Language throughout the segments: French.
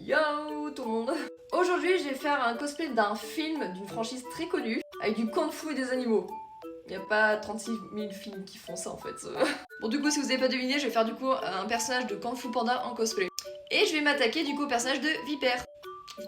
Yo tout le monde. Aujourd'hui je vais faire un cosplay d'un film d'une franchise très connue avec du kung-fu et des animaux. Il n'y a pas 36 000 films qui font ça en fait. Bon du coup si vous n'avez pas deviné, je vais faire du coup un personnage de Kung Fu Panda en cosplay. Et je vais m'attaquer du coup au personnage de Vipère.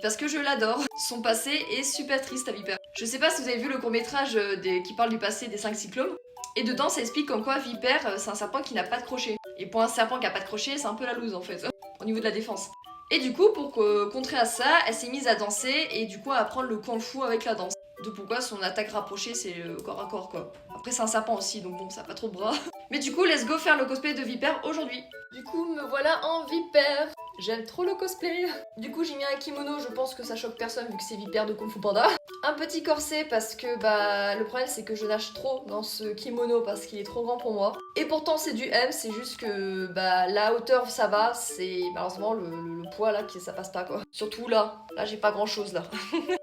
Parce que je l'adore. Son passé est super triste à Vipère. Je sais pas si vous avez vu le court-métrage qui parle du passé des 5 cyclones. Et dedans ça explique comme quoi Vipère c'est un serpent qui n'a pas de crochet. Et pour un serpent qui a pas de crochet, c'est un peu la loose en fait. Au niveau de la défense. Et du coup, pour contrer à ça, elle s'est mise à danser et du coup à apprendre le kung fu avec la danse. De pourquoi son attaque rapprochée c'est le corps à corps quoi. Après c'est un serpent aussi donc bon ça a pas trop de bras. Mais du coup let's go faire le cosplay de Vipère aujourd'hui. Du coup me voilà en Vipère. J'aime trop le cosplay. Du coup j'ai mis un kimono, je pense que ça choque personne vu que c'est Vipère de Kung Fu Panda. Un petit corset parce que bah le problème c'est que je nage trop dans ce kimono parce qu'il est trop grand pour moi. Et pourtant c'est du M, c'est juste que bah la hauteur ça va, c'est malheureusement le poids là qui ça passe pas quoi. Surtout là j'ai pas grand chose là.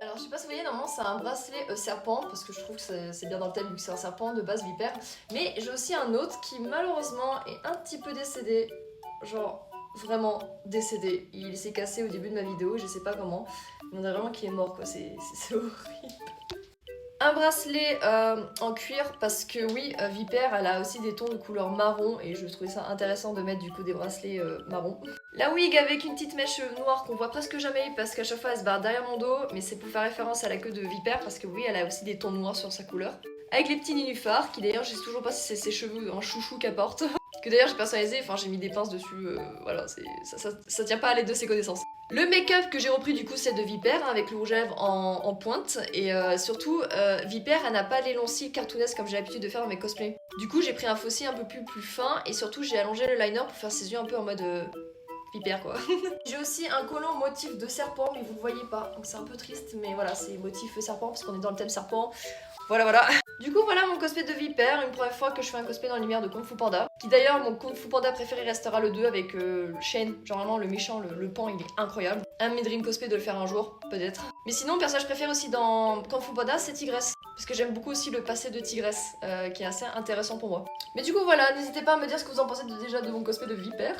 Alors je sais pas si vous voyez, normalement c'est un bracelet serpent parce que je trouve que c'est bien dans le thème vu que c'est un serpent de base Vipère. Mais j'ai aussi un autre qui malheureusement est un petit peu décédé. Genre vraiment décédé. Il s'est cassé au début de ma vidéo, je sais pas comment. On dirait vraiment qu'il est mort quoi, c'est horrible. Un bracelet en cuir parce que oui, Vipère elle a aussi des tons de couleur marron et je trouvais ça intéressant de mettre du coup des bracelets marron. La wig avec une petite mèche noire qu'on voit presque jamais parce qu'à chaque fois elle se barre derrière mon dos, mais c'est pour faire référence à la queue de Vipère parce que oui elle a aussi des tons noirs sur sa couleur. Avec les petits nénuphars qui d'ailleurs je sais toujours pas si c'est ses cheveux en chouchou qu'elle porte. Que d'ailleurs j'ai personnalisé, enfin j'ai mis des pinces dessus, voilà, ça tient pas à l'aide de ses connaissances. Le make-up que j'ai repris du coup c'est de Vipère hein, avec le rouge à lèvres en pointe et surtout Vipère elle n'a pas les longs cils cartoonesques comme j'ai l'habitude de faire dans mes cosplays. Du coup j'ai pris un faux cil un peu plus fin et surtout j'ai allongé le liner pour faire ses yeux un peu en mode Vipère quoi. J'ai aussi un collant motif de serpent mais vous le voyez pas donc c'est un peu triste mais voilà c'est motif serpent parce qu'on est dans le thème serpent. Voilà. Du coup voilà mon cosplay de Vipère, une première fois que je fais un cosplay dans l'univers de Kung Fu Panda. Qui d'ailleurs mon Kung Fu Panda préféré restera le 2 avec Shane, genre vraiment le méchant, le pan il est incroyable. Un de mes dream cosplay de le faire un jour, peut-être. Mais sinon le personnage préféré aussi dans Kung Fu Panda c'est Tigresse. Parce que j'aime beaucoup aussi le passé de Tigresse, qui est assez intéressant pour moi. Mais du coup voilà, n'hésitez pas à me dire ce que vous en pensez déjà de mon cosplay de Vipère.